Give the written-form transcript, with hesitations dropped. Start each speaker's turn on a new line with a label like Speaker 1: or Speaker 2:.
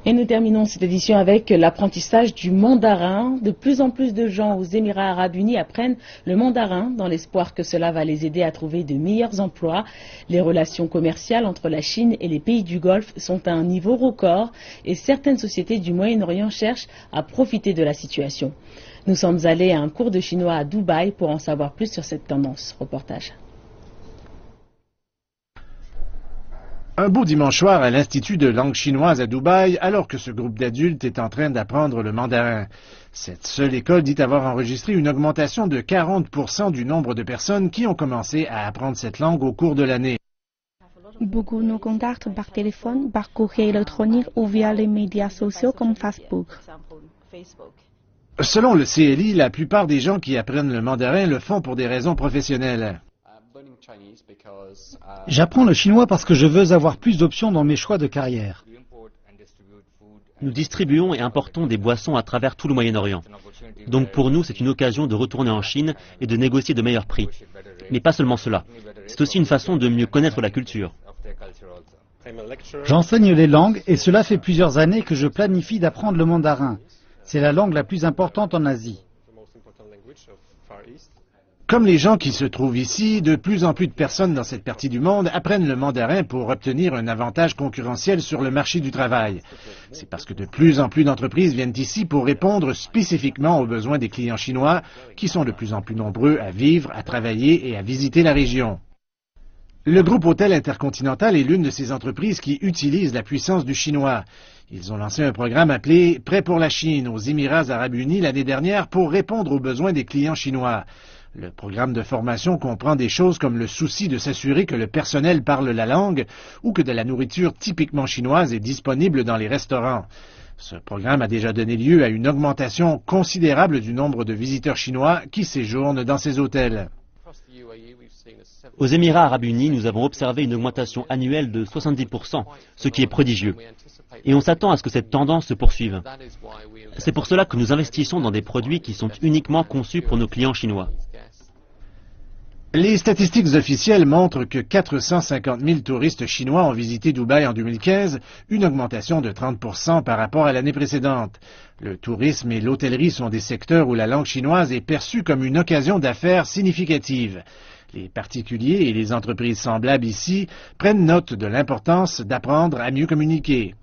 Speaker 1: Et nous terminons cette édition avec l'apprentissage du mandarin. De plus en plus de gens aux Émirats Arabes Unis apprennent le mandarin dans l'espoir que cela va les aider à trouver de meilleurs emplois. Les relations commerciales entre la Chine et les pays du Golfe sont à un niveau record et certaines sociétés du Moyen-Orient cherchent à profiter de la situation. Nous sommes allés à un cours de chinois à Dubaï pour en savoir plus sur cette tendance. Reportage.
Speaker 2: Un beau dimanche soir à l'Institut de langue chinoise à Dubaï, alors que ce groupe d'adultes est en train d'apprendre le mandarin. Cette seule école dit avoir enregistré une augmentation de 40% du nombre de personnes qui ont commencé à apprendre cette langue au cours de l'année.
Speaker 3: Beaucoup nous contactent par téléphone, par courrier électronique ou via les médias sociaux comme Facebook.
Speaker 2: Selon le CLI, la plupart des gens qui apprennent le mandarin le font pour des raisons professionnelles.
Speaker 4: J'apprends le chinois parce que je veux avoir plus d'options dans mes choix de carrière.
Speaker 5: Nous distribuons et importons des boissons à travers tout le Moyen-Orient. Donc pour nous, c'est une occasion de retourner en Chine et de négocier de meilleurs prix. Mais pas seulement cela. C'est aussi une façon de mieux connaître la culture.
Speaker 4: J'enseigne les langues et cela fait plusieurs années que je planifie d'apprendre le mandarin. C'est la langue la plus importante en Asie.
Speaker 2: Comme les gens qui se trouvent ici, de plus en plus de personnes dans cette partie du monde apprennent le mandarin pour obtenir un avantage concurrentiel sur le marché du travail. C'est parce que de plus en plus d'entreprises viennent ici pour répondre spécifiquement aux besoins des clients chinois, qui sont de plus en plus nombreux à vivre, à travailler et à visiter la région. Le groupe Hôtel Intercontinental est l'une de ces entreprises qui utilisent la puissance du chinois. Ils ont lancé un programme appelé « Prêt pour la Chine » aux Émirats Arabes Unis l'année dernière pour répondre aux besoins des clients chinois. Le programme de formation comprend des choses comme le souci de s'assurer que le personnel parle la langue ou que de la nourriture typiquement chinoise est disponible dans les restaurants. Ce programme a déjà donné lieu à une augmentation considérable du nombre de visiteurs chinois qui séjournent dans ces hôtels.
Speaker 5: Aux Émirats Arabes Unis, nous avons observé une augmentation annuelle de 70%, ce qui est prodigieux. Et on s'attend à ce que cette tendance se poursuive. C'est pour cela que nous investissons dans des produits qui sont uniquement conçus pour nos clients chinois.
Speaker 2: Les statistiques officielles montrent que 450 000 touristes chinois ont visité Dubaï en 2015, une augmentation de 30% par rapport à l'année précédente. Le tourisme et l'hôtellerie sont des secteurs où la langue chinoise est perçue comme une occasion d'affaires significative. Les particuliers et les entreprises semblables ici prennent note de l'importance d'apprendre à mieux communiquer.